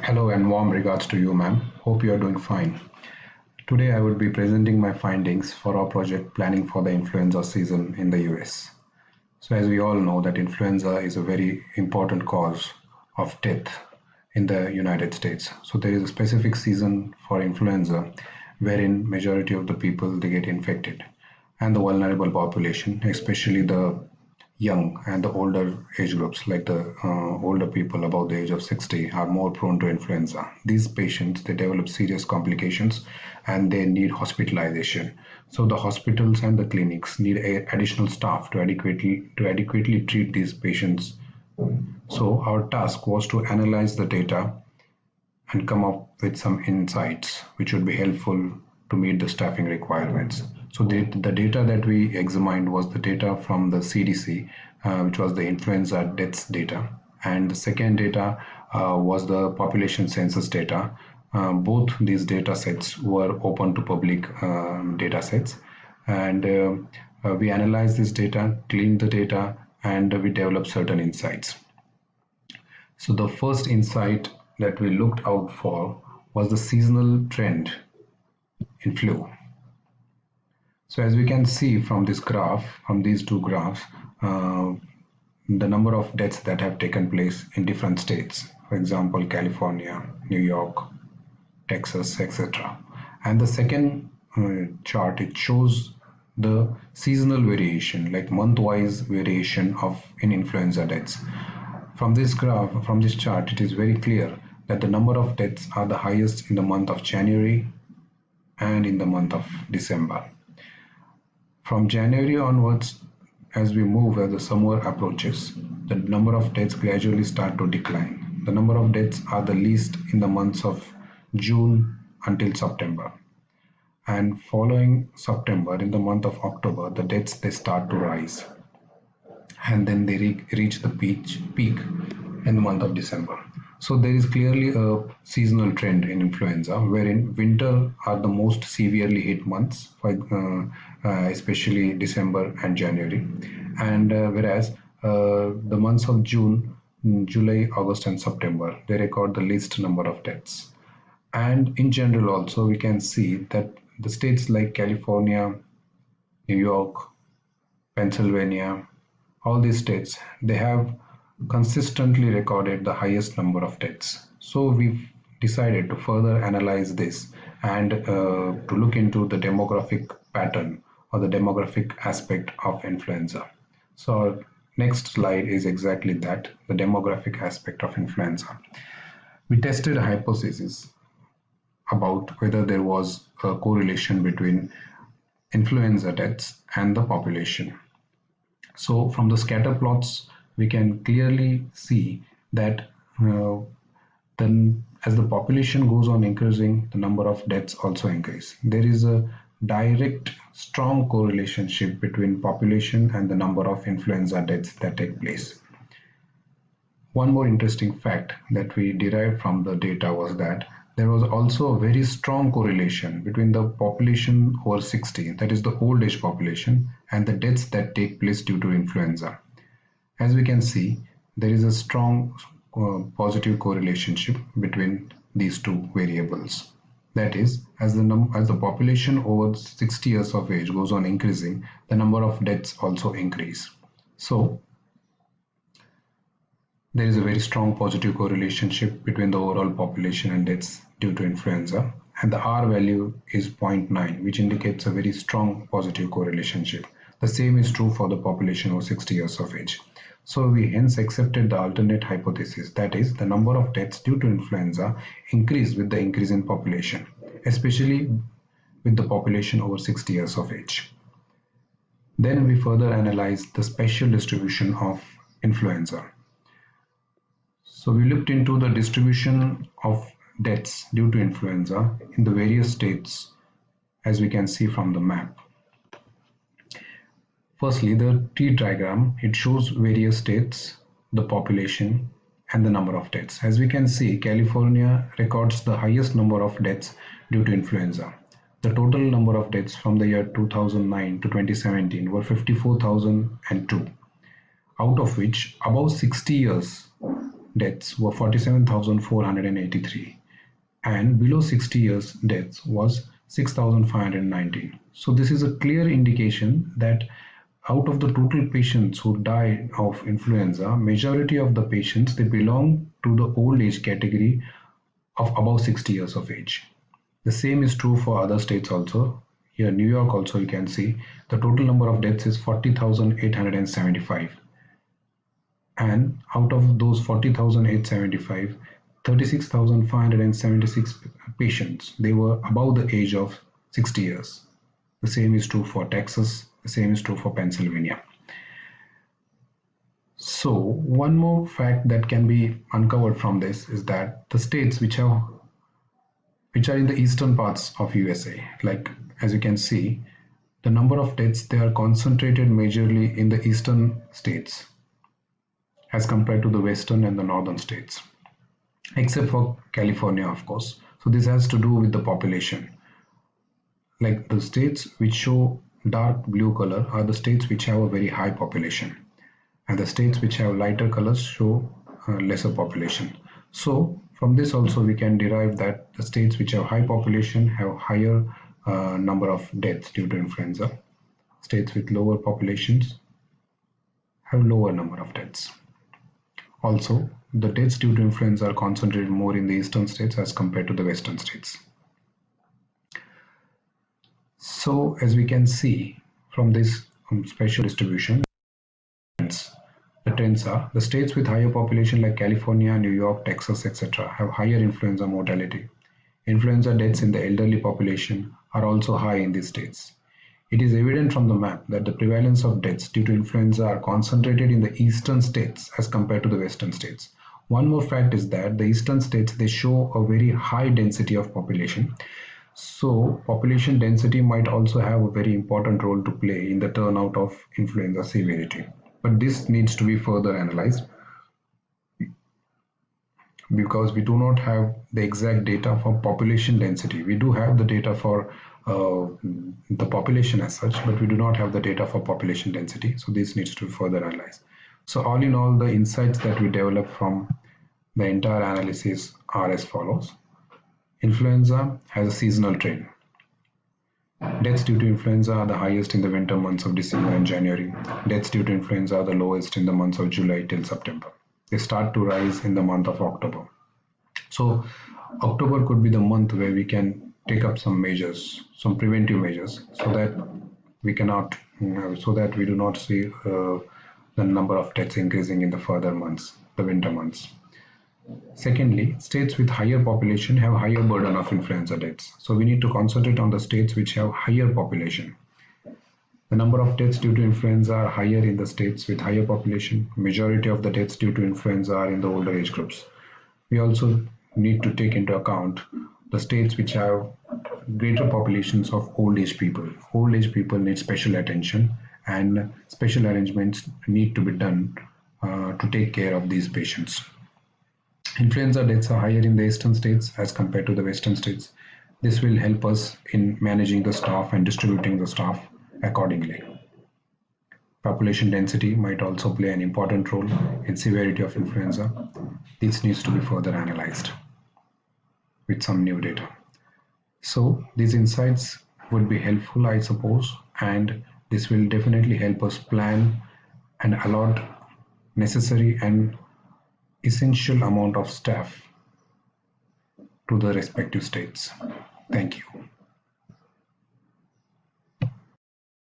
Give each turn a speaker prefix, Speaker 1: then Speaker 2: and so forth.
Speaker 1: Hello and warm regards to you, ma'am. Hope you are doing fine. Today I will be presenting my findings for our project planning for the influenza season in the US. So as we all know that influenza is a very important cause of death in the United States. So there is a specific season for influenza wherein majority of the people they get infected, and the vulnerable population, especially the young and the older age groups like the older people above the age of 60 are more prone to influenza. These patients they develop serious complications and they need hospitalization. So the hospitals and the clinics need additional staff to adequately treat these patients. So our task was to analyze the data and come up with some insights which would be helpful to meet the staffing requirements. So the data that we examined was the data from the CDC, which was the influenza deaths data. And the second data was the population census data. Both these data sets were open to public data sets. And we analyzed this data, cleaned the data, and we developed certain insights. So the first insight that we looked out for was the seasonal trend in flu. So as we can see from this graph, from these two graphs, the number of deaths that have taken place in different states, for example, California, New York, Texas, etc. And the second chart, it shows the seasonal variation, like month-wise variation in influenza deaths. From this graph, from this chart, it is very clear that the number of deaths are the highest in the month of January and in the month of December. From January onwards, as the summer approaches, the number of deaths gradually start to decline. The number of deaths are the least in the months of June until September. And following September, in the month of October, the deaths they start to rise. And then they reach the peak in the month of December. So there is clearly a seasonal trend in influenza, wherein winter are the most severely hit months, especially December and January, and whereas the months of June, July, August, and September they record the least number of deaths. And in general, also we can see that the states like California, New York, Pennsylvania, all these states they have consistently recorded the highest number of deaths. So we've decided to further analyze this and to look into the demographic pattern or the demographic aspect of influenza. So our next slide is exactly that, the demographic aspect of influenza. We tested a hypothesis about whether there was a correlation between influenza deaths and the population. So from the scatter plots, we can clearly see that as the population goes on increasing, the number of deaths also increase. There is a direct, strong correlation between population and the number of influenza deaths that take place. One more interesting fact that we derived from the data was that there was also a very strong correlation between the population over 60, that is the old age population, and the deaths that take place due to influenza. As we can see, there is a strong positive correlation between these two variables. That is, as the population over 60 years of age goes on increasing, the number of deaths also increase. So there is a very strong positive correlation between the overall population and deaths due to influenza, and the R value is 0.9, which indicates a very strong positive correlation. The same is true for the population over 60 years of age. So we hence accepted the alternate hypothesis, that is, the number of deaths due to influenza increase with the increase in population, especially with the population over 60 years of age. Then we further analyzed the spatial distribution of influenza. So we looked into the distribution of deaths due to influenza in the various states, as we can see from the map. Firstly, the tree diagram, it shows various states, the population, and the number of deaths. As we can see, California records the highest number of deaths due to influenza. The total number of deaths from the year 2009 to 2017 were 54,002, out of which above 60 years deaths were 47,483, and below 60 years deaths was 6,519. So this is a clear indication that out of the total patients who died of influenza, majority of the patients, they belong to the old age category of above 60 years of age. The same is true for other states also. Here, New York also, you can see the total number of deaths is 40,875. And out of those 40,875, 36,576 patients, they were above the age of 60 years. The same is true for Texas. The same is true for Pennsylvania. So one more fact that can be uncovered from this is that the states which are in the eastern parts of USA, like as you can see, the number of deaths, they are concentrated majorly in the eastern states as compared to the western and the northern states, except for California, of course. So this has to do with the population. Like the states which show dark blue color are the states which have a very high population, and the states which have lighter colors show lesser population. So from this also we can derive that the states which have high population have higher number of deaths due to influenza. States with lower populations have lower number of deaths. Also, the deaths due to influenza are concentrated more in the eastern states as compared to the western states. So as we can see from this spatial distribution, the trends are the states with higher population like California, New York, Texas, etc. have higher influenza mortality. Influenza deaths in the elderly population are also high in these states. It is evident from the map that the prevalence of deaths due to influenza are concentrated in the eastern states as compared to the western states. One more fact is that the eastern states, they show a very high density of population. So population density might also have a very important role to play in the turnout of influenza severity. But this needs to be further analyzed because we do not have the exact data for population density. We do have the data for the population as such, but we do not have the data for population density. So this needs to be further analyzed. So all in all, the insights that we develop from the entire analysis are as follows. Influenza has a seasonal trend. Deaths due to influenza are the highest in the winter months of December and January. Deaths due to influenza are the lowest in the months of July till September. They start to rise in the month of October. So October could be the month where we can take up some measures, some preventive measures, so that we cannot, so that we do not see the number of deaths increasing in the further months, the winter months. Secondly, states with higher population have higher burden of influenza deaths. So we need to concentrate on the states which have higher population. The number of deaths due to influenza are higher in the states with higher population. Majority of the deaths due to influenza are in the older age groups. We also need to take into account the states which have greater populations of old age people. Old age people need special attention, and special arrangements need to be done to take care of these patients. Influenza deaths are higher in the eastern states as compared to the western states. This will help us in managing the staff and distributing the staff accordingly. Population density might also play an important role in severity of influenza. This needs to be further analyzed with some new data. So these insights would be helpful, I suppose, and this will definitely help us plan and allot necessary and essential amount of staff to the respective states. Thank you.